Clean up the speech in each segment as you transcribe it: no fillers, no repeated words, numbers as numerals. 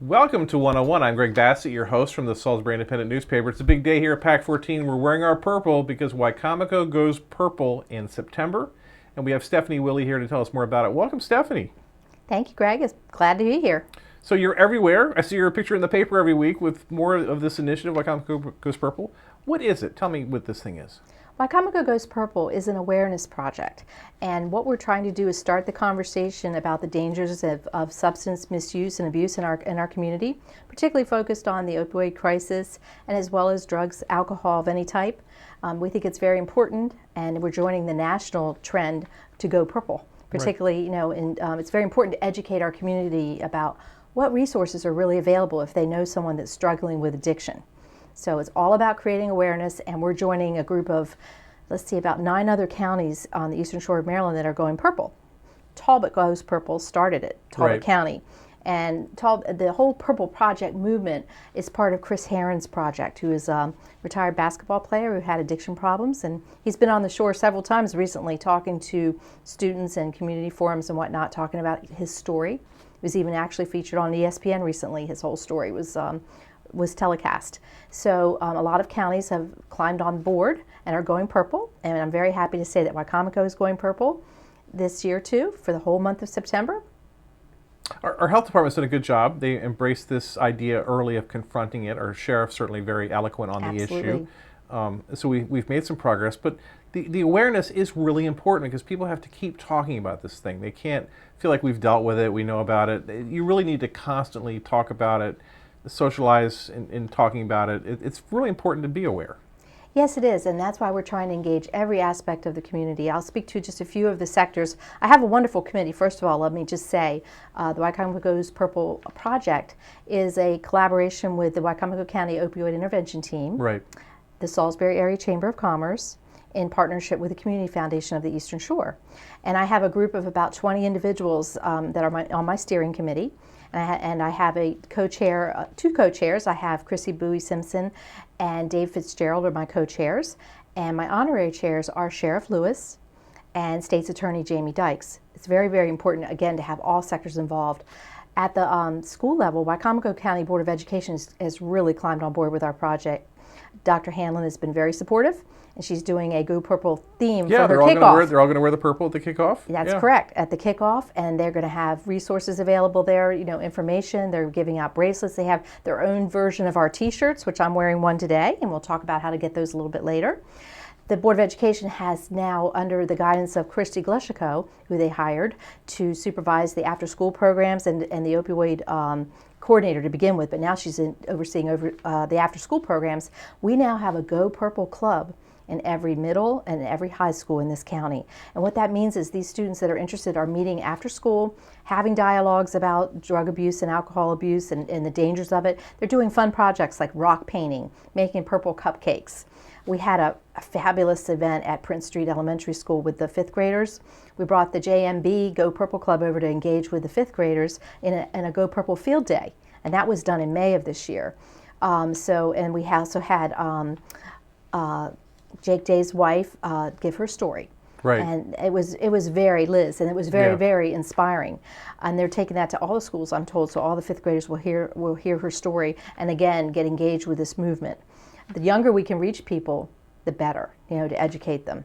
Welcome to 101. I'm Greg Bassett, your host from the Salisbury Independent newspaper. It's a big day here at PAC 14. We're wearing our purple because Wicomico goes purple in September. And we have Stephanie Willie here to tell us more about it. Welcome, Stephanie. Thank you, Greg. It's glad to be here. So you're everywhere. I see your picture in the paper every week with more of this initiative, Wicomico Goes Purple. What is it? Tell me what this thing is. Wicomico Goes Purple is an awareness project, and what we're trying to do is start the conversation about the dangers of substance misuse and abuse in our community, particularly focused on the opioid crisis and as well as drugs, alcohol of any type. We think it's very important, and we're joining the national trend to go purple. Particularly, right. It's very important to educate our community about what resources are really available if they know someone that's struggling with addiction. So it's all about creating awareness, and we're joining a group of, about 9 other counties on the eastern shore of Maryland that are going purple. Talbot Goes Purple started it, Talbot right. County. And the whole Purple Project movement is part of Chris Herron's project, who is a retired basketball player who had addiction problems. And he's been on the shore several times recently talking to students and community forums and whatnot, talking about his story. He was even actually featured on ESPN recently. His whole story was telecast. So a lot of counties have climbed on board and are going purple, and I'm very happy to say that Wicomico is going purple this year too for the whole month of September. Our health department's done a good job. They embraced this idea early of confronting it. Our sheriff's certainly very eloquent on Absolutely. The issue. So we've made some progress, but the awareness is really important because people have to keep talking about this thing. They can't feel like we've dealt with it, we know about it. You really need to constantly talk about it, socialize in talking about it. It's really important to be aware. Yes, it is, and that's why we're trying to engage every aspect of the community. I'll speak to just a few of the sectors. I have a wonderful committee. First of all, let me just say the Wicomico Goes Purple project is a collaboration with the Wicomico County Opioid Intervention Team, right. the Salisbury Area Chamber of Commerce, in partnership with the Community Foundation of the Eastern Shore. And I have a group of about 20 individuals that are on my steering committee. And I have a co-chair, 2 co-chairs. I have Chrissy Bowie Simpson and Dave Fitzgerald are my co-chairs. And my honorary chairs are Sheriff Lewis and State's Attorney Jamie Dykes. It's very, very important, again, to have all sectors involved. At the school level, Wicomico County Board of Education has really climbed on board with our project. Dr. Hanlon has been very supportive, and she's doing a Go Purple theme for her kickoff. They're all going to wear the purple at the kickoff? That's correct, at the kickoff, and they're going to have resources available there, information. They're giving out bracelets. They have their own version of our t-shirts, which I'm wearing one today, and we'll talk about how to get those a little bit later. The Board of Education has now, under the guidance of Christy Gleshico, who they hired to supervise the after-school programs and the opioid coordinator to begin with, but now she's overseeing the after-school programs. We now have a Go Purple Club in every middle and every high school in this county. And what that means is these students that are interested are meeting after school, having dialogues about drug abuse and alcohol abuse and the dangers of it. They're doing fun projects like rock painting, making purple cupcakes. We had a fabulous event at Prince Street Elementary School with the 5th graders. We brought the JMB Go Purple Club over to engage with the 5th graders in a Go Purple field day, and that was done in May of this year. And we also had Jake Day's wife give her story. Right. And it was very very inspiring. And they're taking that to all the schools, I'm told, so all the 5th graders will hear her story and again get engaged with this movement. The younger we can reach people, the better, to educate them.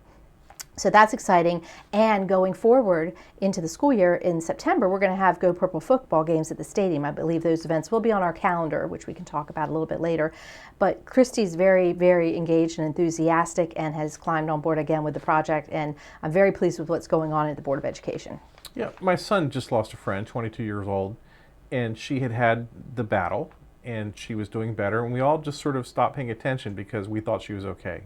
So that's exciting. And going forward into the school year in September, we're going to have Go Purple football games at the stadium. I believe those events will be on our calendar, which we can talk about a little bit later. But Christy's very, very engaged and enthusiastic and has climbed on board again with the project. And I'm very pleased with what's going on at the Board of Education. Yeah, my son just lost a friend, 22 years old, and she had the battle, and she was doing better, and we all just sort of stopped paying attention because we thought she was okay.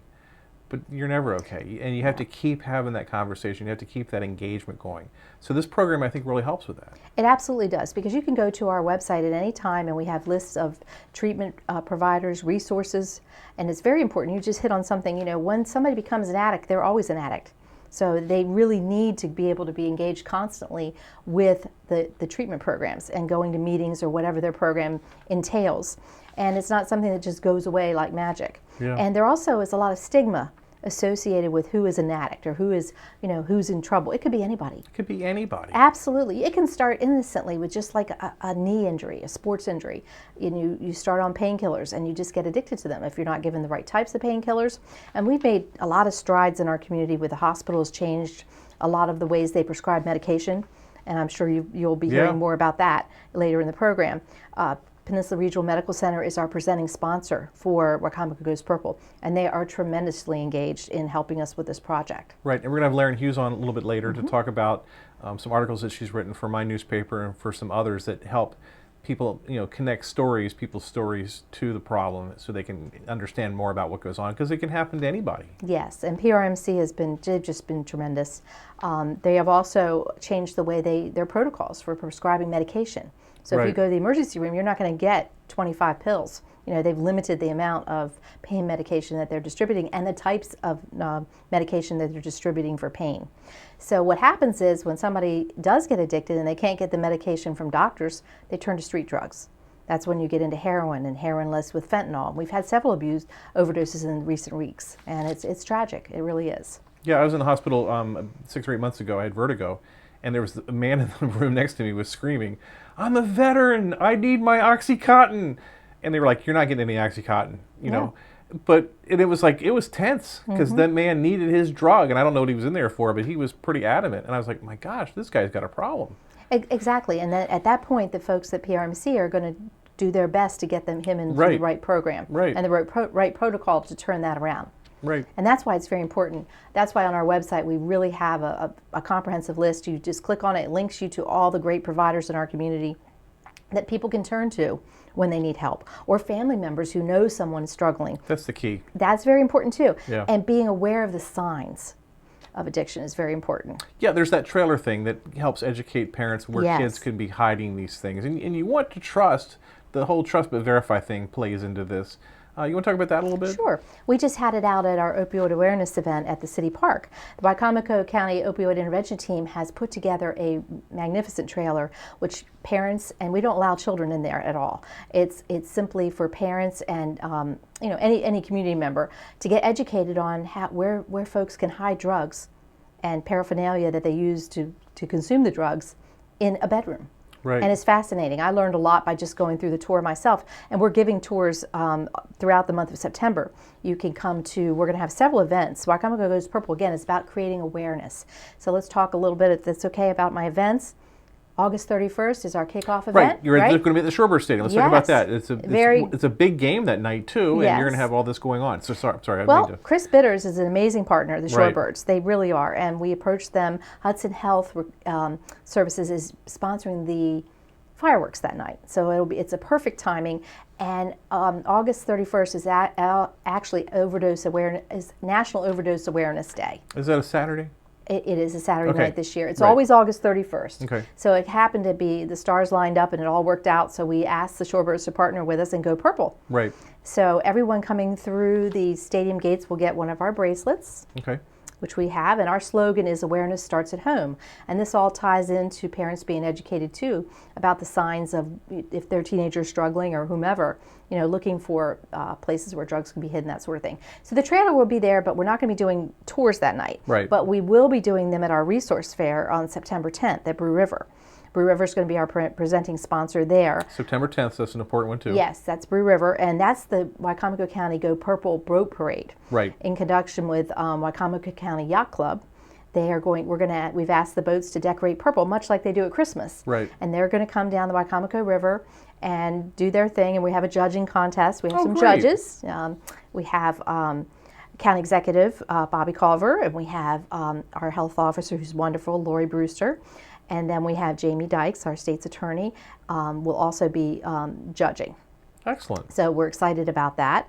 but you're never okay. And you have to keep having that conversation. You have to keep that engagement going. So this program, I think, really helps with that. It absolutely does, because you can go to our website at any time and we have lists of treatment providers, resources, and it's very important. You just hit on something, you know, when somebody becomes an addict, they're always an addict. So they really need to be able to be engaged constantly with the treatment programs and going to meetings or whatever their program entails. And it's not something that just goes away like magic. Yeah. And there also is a lot of stigma associated with who is an addict or who is, you know, who's in trouble. It could be anybody. It could be anybody. Absolutely. It can start innocently with just like a knee injury, a sports injury. And you start on painkillers and you just get addicted to them if you're not given the right types of painkillers. And we've made a lot of strides in our community with the hospitals, changed a lot of the ways they prescribe medication. And I'm sure you'll be hearing more about that later in the program. Peninsula Regional Medical Center is our presenting sponsor for Wicomico Goes Purple, and they are tremendously engaged in helping us with this project. Right, and we're going to have Lauren Hughes on a little bit later to talk about some articles that she's written for my newspaper and for some others that help people, you know, connect people's stories to the problem so they can understand more about what goes on, because it can happen to anybody. Yes, and PRMC they've just been tremendous. They have also changed the way their protocols for prescribing medication. So if you go to the emergency room, you're not going to get 25 pills. You know, they've limited the amount of pain medication that they're distributing and the types of medication that they're distributing for pain. So what happens is when somebody does get addicted and they can't get the medication from doctors, they turn to street drugs. That's when you get into heroin and heroin less with fentanyl. We've had several overdoses in recent weeks, and it's tragic. It really is. Yeah, I was in the hospital 6 or 8 months ago. I had vertigo, and there was a man in the room next to me was screaming, "I'm a veteran, I need my Oxycontin." And they were like, "You're not getting any Oxycontin," you know. But it was like, it was tense because that man needed his drug, and I don't know what he was in there for, but he was pretty adamant. And I was like, my gosh, this guy's got a problem. Exactly, and then at that point, the folks at PRMC are going to do their best to get him into the right program and the right protocol to turn that around. Right. And that's why it's very important. That's why on our website we really have a comprehensive list. You just click on it, it links you to all the great providers in our community that people can turn to when they need help, or family members who know someone struggling. That's the key. That's very important too. Yeah. And being aware of the signs of addiction is very important. Yeah, there's that trailer thing that helps educate parents where kids could be hiding these things. And you want to trust, the whole trust but verify thing plays into this. You want to talk about that a little bit? Sure. We just had it out at our opioid awareness event at the city park. The Wicomico County Opioid Intervention Team has put together a magnificent trailer which parents, and we don't allow children in there at all. It's simply for parents and you know, any community member to get educated on where folks can hide drugs and paraphernalia that they use to consume the drugs in a bedroom. Right. And it's fascinating. I learned a lot by just going through the tour myself. And we're giving tours throughout the month of September. You can come to, we're going to have several events. Wicomico Goes Purple, again, is about creating awareness. So let's talk a little bit, if that's okay, about my events. August 31st is our kickoff event. Right, you're going to be at the Shorebird Stadium. Let's talk about that. It's a big game that night too, and you're going to have all this going on. So sorry. Well, Chris Bitters is an amazing partner, the Shorebirds. They really are, and we approached them. Hudson Health Services is sponsoring the fireworks that night, so it's a perfect timing. And August 31st is actually National Overdose Awareness Day. Is that a Saturday? It is a Saturday night this year. It's always August 31st. Okay. So it happened to be, the stars lined up and it all worked out, so we asked the Shorebirds to partner with us and go purple. Right. So everyone coming through the stadium gates will get one of our bracelets. Okay. Which we have, and our slogan is awareness starts at home. And this all ties into parents being educated too about the signs of if their teenagers struggling or whomever, you know, looking for places where drugs can be hidden, that sort of thing. So the trailer will be there, but we're not going to be doing tours that night. Right. But we will be doing them at our resource fair on September 10th at Brew River. Brew River is going to be our presenting sponsor there. September 10th, that's an important one too. Yes, that's Brew River, and that's the Wicomico County Go Purple Boat Parade. Right. In conjunction with Wicomico County Yacht Club. We've asked the boats to decorate purple, much like they do at Christmas. Right. And they're going to come down the Wicomico River and do their thing, and we have a judging contest. We have some judges. We have County Executive Bobby Culver, and we have our health officer, who's wonderful, Lori Brewster. And then we have Jamie Dykes, our state's attorney, will also be judging. Excellent. So we're excited about that.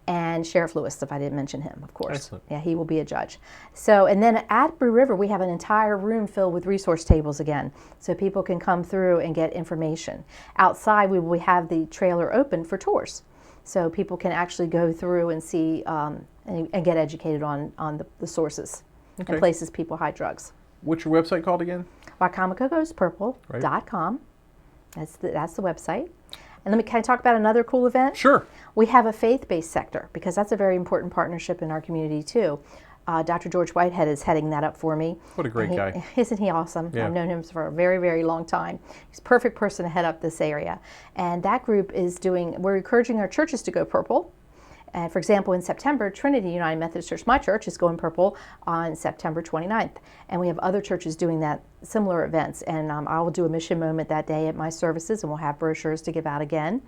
and Sheriff Lewis, if I didn't mention him, of course. Excellent. Yeah, he will be a judge. So, and then at Brew River, we have an entire room filled with resource tables again, so people can come through and get information. Outside, we will have the trailer open for tours, so people can actually go through and see and get educated on the sources and places people hide drugs. What's your website called again? WicomicoGoesPurple.com. That's the website. And can I talk about another cool event? Sure. We have a faith-based sector, because that's a very important partnership in our community too. Dr. George Whitehead is heading that up for me. What a great guy. Isn't he awesome? Yeah. I've known him for a very, very long time. He's a perfect person to head up this area. And that group is we're encouraging our churches to go purple. And for example, in September, Trinity United Methodist Church, my church, is going purple on September 29th. And we have other churches doing that, similar events. And I will do a mission moment that day at my services, and we'll have brochures to give out again.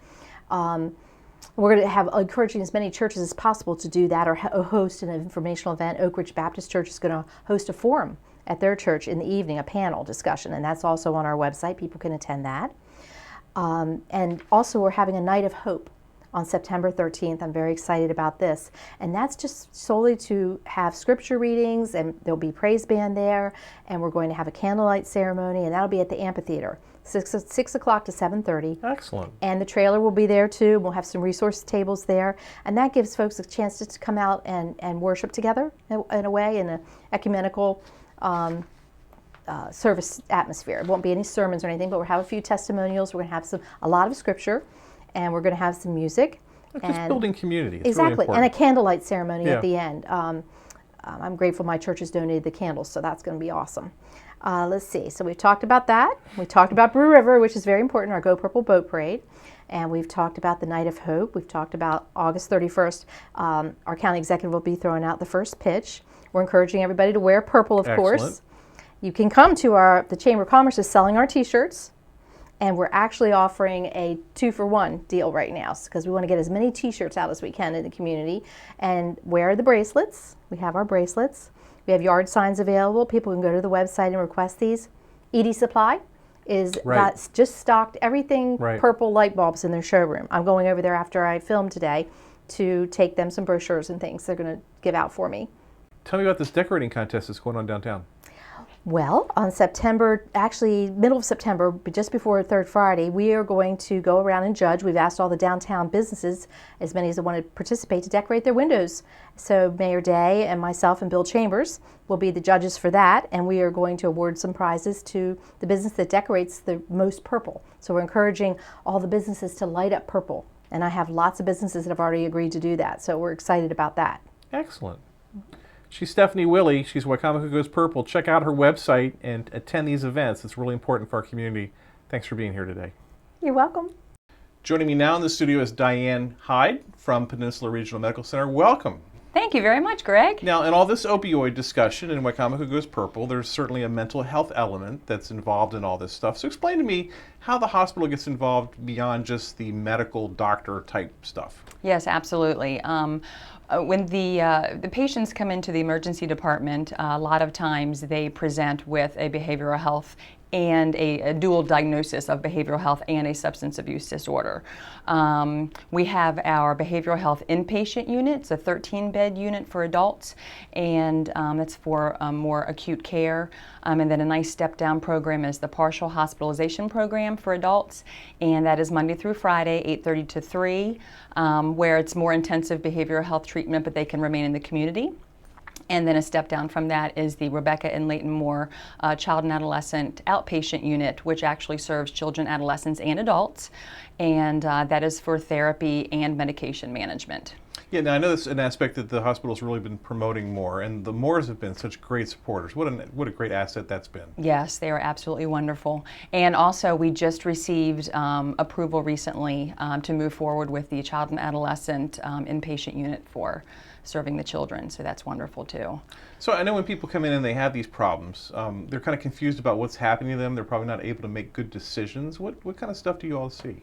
We're going to encouraging as many churches as possible to do that or host an informational event. Oak Ridge Baptist Church is going to host a forum at their church in the evening, a panel discussion, and that's also on our website. People can attend that. And also we're having a Night of Hope on September 13th. I'm very excited about this. And that's just solely to have scripture readings, and there'll be praise band there, and we're going to have a candlelight ceremony, and that'll be at the amphitheater, 6 o'clock to 7:30. Excellent. And the trailer will be there too. We'll have some resource tables there, and that gives folks a chance to come out and worship together in a way, in an ecumenical service atmosphere. It won't be any sermons or anything, but we'll have a few testimonials. We're going to have a lot of scripture, and we're going to have some music. Just building community. It's exactly, really important. and a candlelight ceremony at the end. I'm grateful my church has donated the candles, so that's going to be awesome. Let's see. So we've talked about that. We talked about Brew River, which is very important, our Go Purple Boat Parade. And we've talked about the Night of Hope. We've talked about August 31st. Our county executive will be throwing out the first pitch. We're encouraging everybody to wear purple, of course. You can come to the Chamber of Commerce is selling our T-shirts. And we're actually offering a 2-for-1 deal right now, because we want to get as many T-shirts out as we can in the community. And wear the bracelets. We have our bracelets. We have yard signs available. People can go to the website and request these. Edie Supply got just stocked everything purple light bulbs in their showroom. I'm going over there after I film today to take them some brochures and things they're going to give out for me. Tell me about this decorating contest that's going on downtown. Well, on middle of September, just before Third Friday, we are going to go around and judge. We've asked all the downtown businesses, as many as want to participate, to decorate their windows. So Mayor Day and myself and Bill Chambers will be the judges for that, and we are going to award some prizes to the business that decorates the most purple. So we're encouraging all the businesses to light up purple, and I have lots of businesses that have already agreed to do that, so we're excited about that. Excellent. She's Stephanie Willie. She's Wicomico Goes Purple. Check out her website and attend these events. It's really important for our community. Thanks for being here today. You're welcome. Joining me now in the studio is Diane Hyde from Peninsula Regional Medical Center. Welcome. Thank you very much, Greg. Now, in all this opioid discussion in Wicomico Goes Purple, there's certainly a mental health element that's involved in all this stuff. So explain to me how the hospital gets involved beyond just the medical doctor type stuff. Yes, absolutely. When the patients come into the emergency department, a lot of times they present with a behavioral health and a dual diagnosis of behavioral health and a substance abuse disorder. We have our behavioral health inpatient unit. It's a 13-bed unit for adults, and that's for more acute care. And then a nice step-down program is the partial hospitalization program for adults, and that is Monday through Friday, 8:30 to 3, where it's more intensive behavioral health treatment, but they can remain in the community. And then a step down from that is the Rebecca and Leighton Moore Child and Adolescent Outpatient Unit, which actually serves children, adolescents, and adults. And that is for therapy and medication management. Yeah, now I know that's an aspect that the hospital's really been promoting more, and the Moores have been such great supporters. What a great asset that's been. Yes, they are absolutely wonderful. And also, we just received approval recently to move forward with the Child and Adolescent Inpatient Unit for serving the children, so that's wonderful too. So I know when people come in and they have these problems, they're kind of confused about what's happening to them. They're probably not able to make good decisions. What kind of stuff do you all see?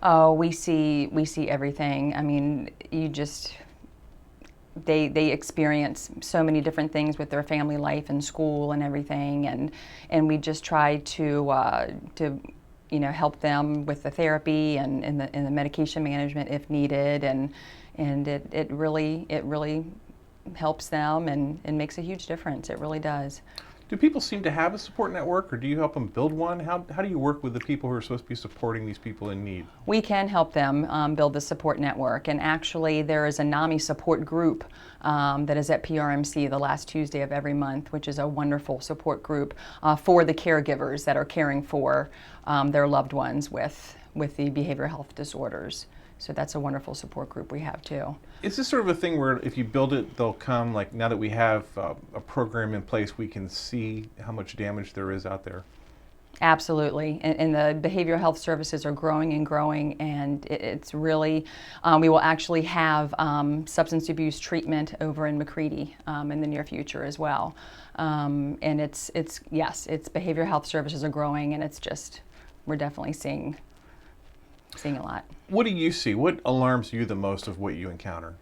Oh, we see everything. I mean, they experience so many different things with their family life and school and everything, and we just try to help them with the therapy and the medication management if needed, and and it really helps them and makes a huge difference. It really does. Do people seem to have a support network, or do you help them build one? How do you work with the people who are supposed to be supporting these people in need? We can help them build the support network, and actually there is a NAMI support group that is at PRMC the last Tuesday of every month, which is a wonderful support group for the caregivers that are caring for their loved ones with the behavioral health disorders. So that's a wonderful support group we have too. Is this sort of a thing where if you build it, they'll come, like now that we have a program in place, we can see how much damage there is out there? Absolutely, and the behavioral health services are growing and growing, and it's really, we will actually have substance abuse treatment over in McCready in the near future as well. And it's behavioral health services are growing, and it's just, we're definitely seeing a lot. What do you see? What alarms you the most of what you encounter?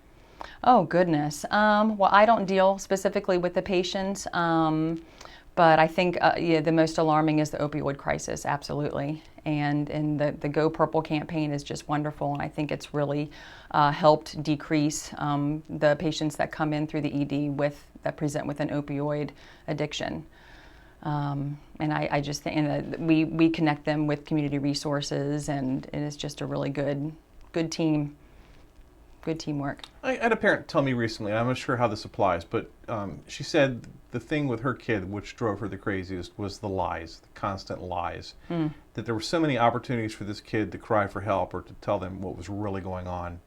Oh, goodness. Well, I don't deal specifically with the patients, but I think the most alarming is the opioid crisis, absolutely. And the Go Purple campaign is just wonderful, and I think it's really helped decrease the patients that come in through the ED that present with an opioid addiction. And I just think that we connect them with community resources, and it is just a really good team, good teamwork. I had a parent tell me recently, I'm not sure how this applies, but she said the thing with her kid which drove her the craziest was the lies, the constant lies. That there were so many opportunities for this kid to cry for help or to tell them what was really going on.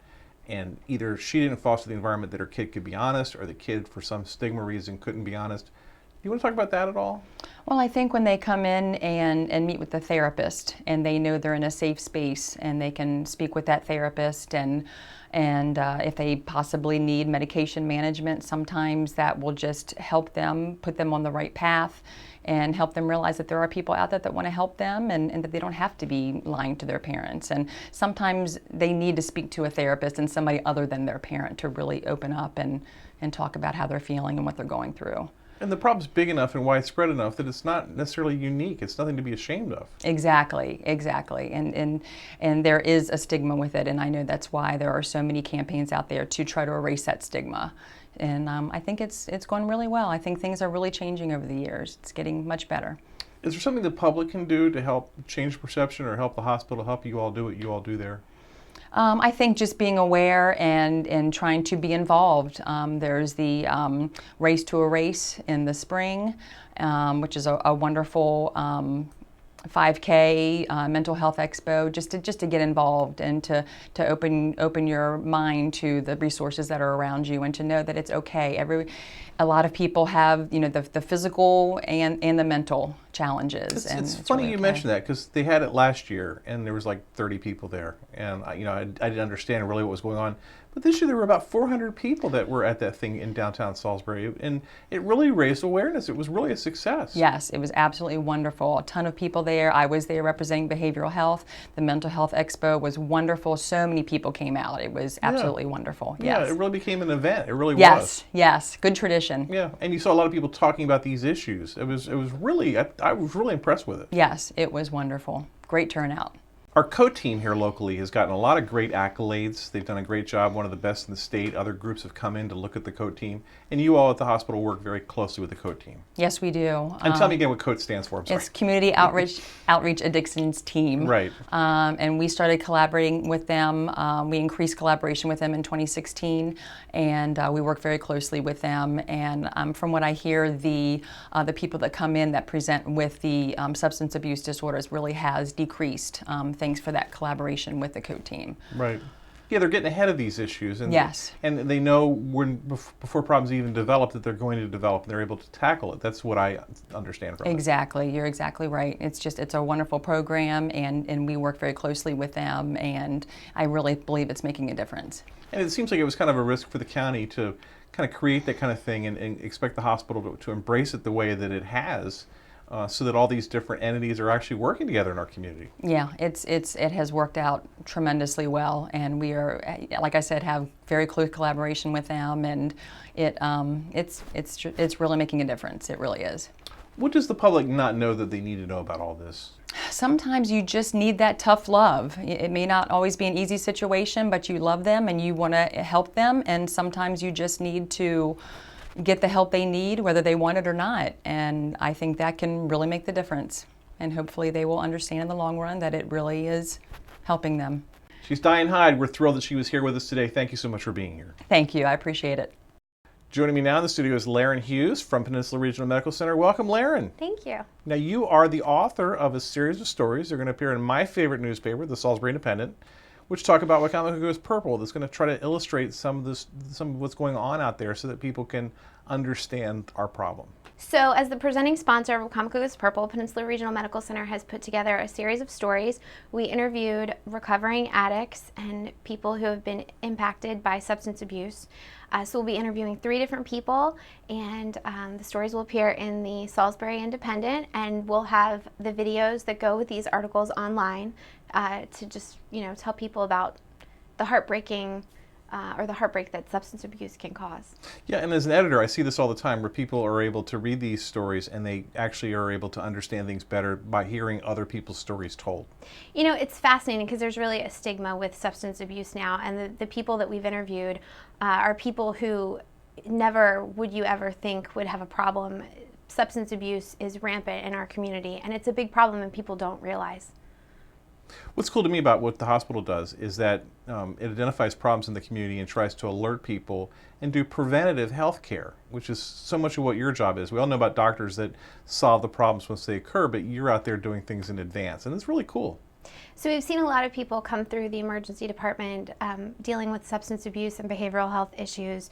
And either she didn't foster the environment that her kid could be honest, or the kid for some stigma reason couldn't be honest. You want to talk about that at all? Well, I think when they come in and meet with the therapist, and they know they're in a safe space and they can speak with that therapist, and if they possibly need medication management, sometimes that will just help them, put them on the right path, and help them realize that there are people out there that want to help them, and that they don't have to be lying to their parents. And sometimes they need to speak to a therapist and somebody other than their parent to really open up and talk about how they're feeling and what they're going through. And the problem's big enough and widespread enough that it's not necessarily unique. It's nothing to be ashamed of. Exactly. And there is a stigma with it, and I know that's why there are so many campaigns out there to try to erase that stigma. And I think it's going really well. I think things are really changing over the years. It's getting much better. Is there something the public can do to help change perception, or help the hospital, help you all do what you all do there? I think just being aware and trying to be involved. There's the Race to Erase in the spring, which is a wonderful 5K mental health expo, just to get involved and to open your mind to the resources that are around you, and to know that it's okay. A lot of people have the physical and the mental challenges. It's funny really you okay. mentioned that, because they had it last year and there was like 30 people there, and I didn't understand really what was going on. But this year there were about 400 people that were at that thing in downtown Salisbury, and it really raised awareness. It was really a success. Yes, it was absolutely wonderful. A ton of people there. I was there representing behavioral health. The mental health expo was wonderful. So many people came out. It was absolutely wonderful. Yeah, Yes. it really became an event. It really was. Yes, good tradition. Yeah, and you saw a lot of people talking about these issues. It was really, I was really impressed with it. Yes, it was wonderful. Great turnout. Our co-team here locally has gotten a lot of great accolades. They've done a great job, one of the best in the state. Other groups have come in to look at the co-team. And you all at the hospital work very closely with the co-team. Yes, we do. And tell me again what COAT stands for. I'm sorry. It's Community Outreach Addictions Team. Right. And we started collaborating with them. We increased collaboration with them in 2016, and we work very closely with them. And from what I hear, the people that come in that present with the substance abuse disorders really has decreased. Thanks for that collaboration with the COAT team. Right. Yeah, they're getting ahead of these issues, and yes, and they know before problems even develop that they're going to develop, and they're able to tackle it. That's what I understand from it. Exactly. You're exactly right. It's a wonderful program, and we work very closely with them, and I really believe it's making a difference. And it seems like it was kind of a risk for the county to kind of create that kind of thing and expect the hospital to embrace it the way that it has. So that all these different entities are actually working together in our community. Yeah, it has worked out tremendously well, and we are, like I said, have very close collaboration with them, and it's really making a difference. It really is. What does the public not know that they need to know about all this? sometimes you just need that tough love. It may not always be an easy situation, but you love them and you want to help them, and sometimes you just need to get the help they need, whether they want it or not. And I think that can really make the difference. And hopefully they will understand in the long run that it really is helping them. She's Diane Hyde. We're thrilled that she was here with us today. Thank you so much for being here. Thank you. I appreciate it. Joining me now in the studio is Laren Hughes from Peninsula Regional Medical Center. Welcome, Laren. Thank you. Now, you are the author of a series of stories. They're going to appear in my favorite newspaper, the Salisbury Independent, which talk about Wicomico Goes Purple. That's going to try to illustrate some of what's going on out there so that people can understand our problem. So, as the presenting sponsor of Wicomico Goes Purple, Peninsula Regional Medical Center has put together a series of stories. We interviewed recovering addicts and people who have been impacted by substance abuse. So we'll be interviewing 3 different people, and the stories will appear in the Salisbury Independent, and we'll have the videos that go with these articles online to just, tell people about the heartbreaking or the heartbreak that substance abuse can cause. Yeah, and as an editor, I see this all the time where people are able to read these stories and they actually are able to understand things better by hearing other people's stories told. It's fascinating because there's really a stigma with substance abuse now, and the people that we've interviewed are people who never would you ever think would have a problem. Substance abuse is rampant in our community, and it's a big problem and people don't realize. What's cool to me about what the hospital does is that it identifies problems in the community and tries to alert people and do preventative health care, which is so much of what your job is. We all know about doctors that solve the problems once they occur, but you're out there doing things in advance, and it's really cool. So we've seen a lot of people come through the emergency department dealing with substance abuse and behavioral health issues.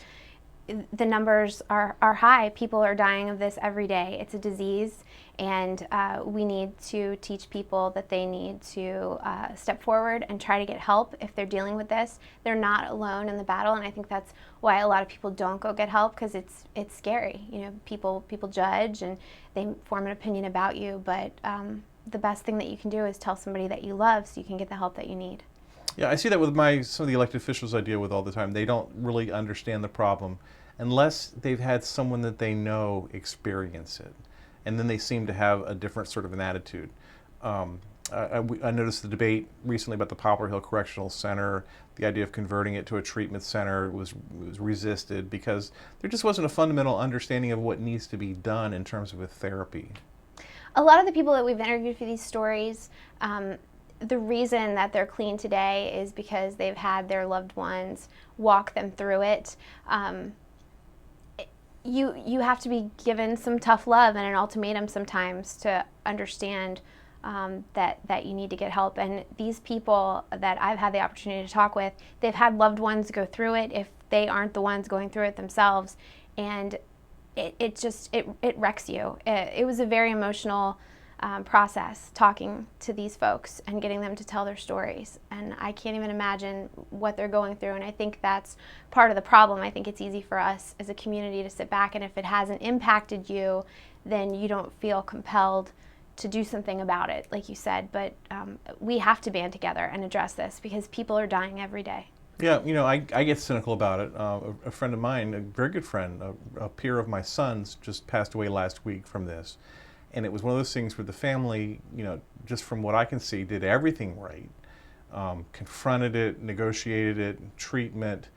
The numbers are high. People are dying of this every day. It's a disease, and we need to teach people that they need to step forward and try to get help if they're dealing with this. They're not alone in the battle, and I think that's why a lot of people don't go get help, because it's scary. People judge and they form an opinion about you, but the best thing that you can do is tell somebody that you love so you can get the help that you need. Yeah, I see that with some of the elected officials I deal with all the time. They don't really understand the problem unless they've had someone that they know experience it. And then they seem to have a different sort of an attitude. I noticed the debate recently about the Poplar Hill Correctional Center. The idea of converting it to a treatment center was resisted because there just wasn't a fundamental understanding of what needs to be done in terms of a therapy. A lot of the people that we've interviewed for these stories, the reason that they're clean today is because they've had their loved ones walk them through it. You have to be given some tough love and an ultimatum sometimes to understand that you need to get help. And these people that I've had the opportunity to talk with, they've had loved ones go through it if they aren't the ones going through it themselves. And it wrecks you. It was a very emotional process talking to these folks and getting them to tell their stories. And I can't even imagine what they're going through. And I think that's part of the problem. I think it's easy for us as a community to sit back, and if it hasn't impacted you, then you don't feel compelled to do something about it, like you said. But we have to band together and address this because people are dying every day. Yeah, I get cynical about it. A friend of mine, a very good friend, a peer of my son's, just passed away last week from this. And it was one of those things where the family, just from what I can see, did everything right. Confronted it, negotiated it, treatment,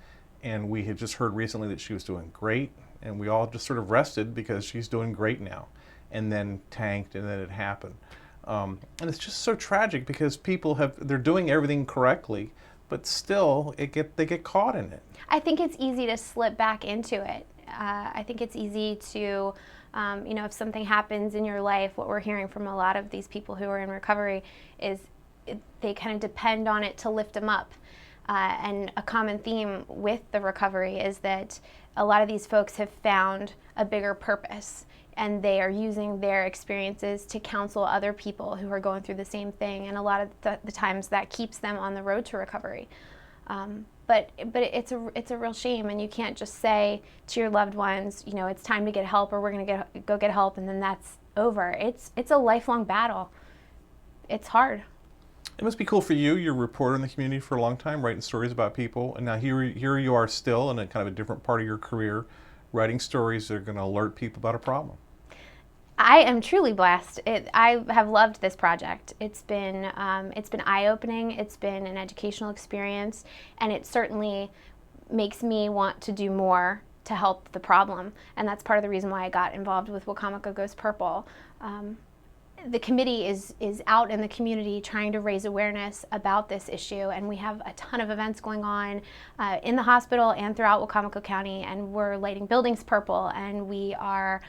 and we had just heard recently that she was doing great, and we all just sort of rested because she's doing great now. And then tanked, and then it happened. And it's just so tragic because they're doing everything correctly, but still they get caught in it. I think it's easy to slip back into it. I think it's easy to, if something happens in your life, what we're hearing from a lot of these people who are in recovery is they kind of depend on it to lift them up. And a common theme with the recovery is that a lot of these folks have found a bigger purpose, and they are using their experiences to counsel other people who are going through the same thing, and a lot of the times that keeps them on the road to recovery. But it's a real shame, and you can't just say to your loved ones, it's time to get help, or we're going to go get help, and then that's over. It's a lifelong battle. It's hard. It must be cool for you. You're a reporter in the community for a long time, writing stories about people, and now here you are still in a kind of a different part of your career, writing stories that are going to alert people about a problem. I am truly blessed. I have loved this project. It's been eye-opening. It's been an educational experience, and it certainly makes me want to do more to help the problem. And that's part of the reason why I got involved with Wicomico Goes Purple. The committee is out in the community trying to raise awareness about this issue, and we have a ton of events going on in the hospital and throughout Wicomico County, and we're lighting buildings purple, and we are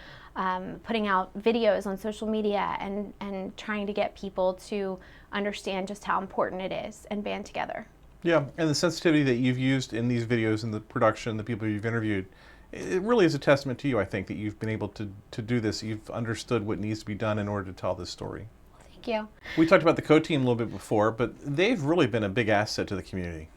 putting out videos on social media and trying to get people to understand just how important it is and band together. Yeah, and the sensitivity that you've used in these videos and the production, the people you've interviewed, it really is a testament to you, I think, that you've been able to do this. You've understood what needs to be done in order to tell this story. Thank you. We talked about the co-team a little bit before, but they've really been a big asset to the community.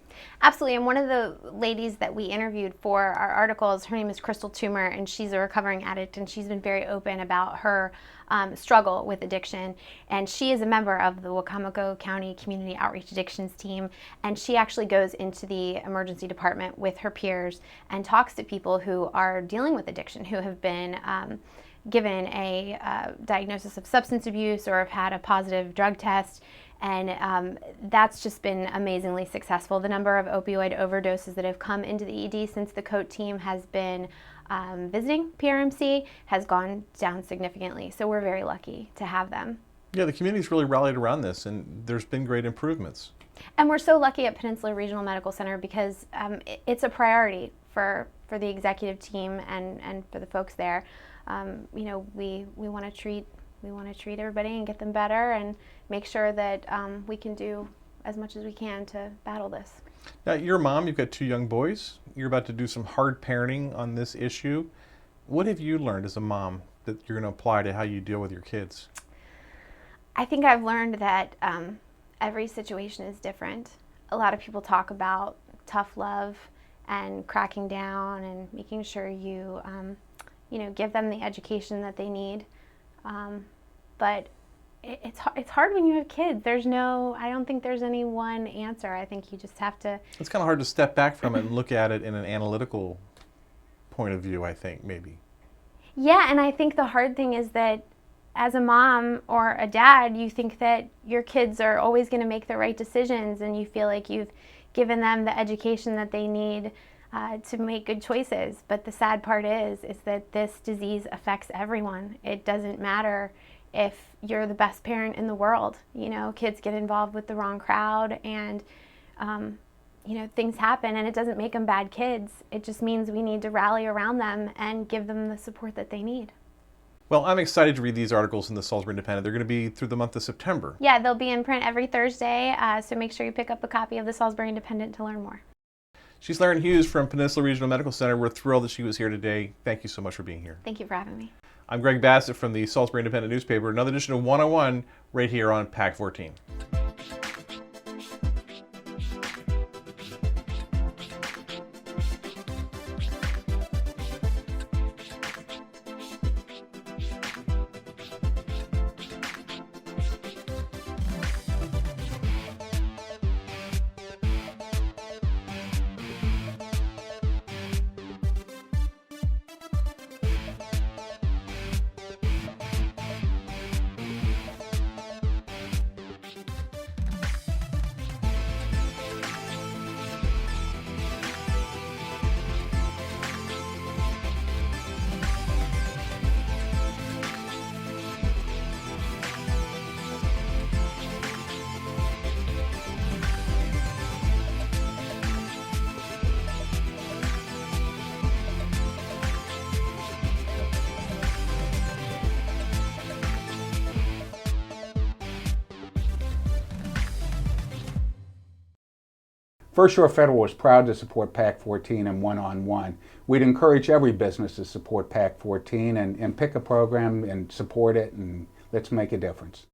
Absolutely, and one of the ladies that we interviewed for our articles, her name is Tumor, and she's a recovering addict, and she's been very open about her struggle with addiction. And she is a member of the Wicomico County Community Outreach Addictions team, and she actually goes into the emergency department with her peers and talks to people who are dealing with addiction, who have been given a diagnosis of substance abuse or have had a positive drug test. And that's just been amazingly successful. The number of opioid overdoses that have come into the ED since the COAT team has been visiting PRMC has gone down significantly. So we're very lucky to have them. Yeah, the community's really rallied around this, and there's been great improvements. And we're so lucky at Peninsula Regional Medical Center because it's a priority for the executive team and for the folks there. You know, we want to treat everybody and get them better and make sure that we can do as much as we can to battle this. Now, you're a mom, you've got 2 young boys. You're about to do some hard parenting on this issue. What have you learned as a mom that you're going to apply to how you deal with your kids? I think I've learned that every situation is different. A lot of people talk about tough love and cracking down and making sure you give them the education that they need. But it's hard when you have kids. I don't think there's any one answer. I think you just have to. It's kind of hard to step back from it and look at it in an analytical point of view, I think, maybe. Yeah, and I think the hard thing is that as a mom or a dad, you think that your kids are always going to make the right decisions, and you feel like you've given them the education that they need to make good choices. But the sad part is that this disease affects everyone. It doesn't matter if you're the best parent in the world. You know, kids get involved with the wrong crowd, and things happen, and it doesn't make them bad kids. It just means we need to rally around them and give them the support that they need. Well, I'm excited to read these articles in the Salisbury Independent. They're going to be through the month of September. Yeah, they'll be in print every Thursday, so make sure you pick up a copy of the Salisbury Independent to learn more. She's Lauren Hughes from Peninsula Regional Medical Center. We're thrilled that she was here today. Thank you so much for being here. Thank you for having me. I'm Greg Bassett from the Salisbury Independent newspaper. Another edition of 101 right here on PAC 14. First Shore Federal is proud to support PAC 14 and one-on-one. We'd encourage every business to support PAC 14 and pick a program and support it, and let's make a difference.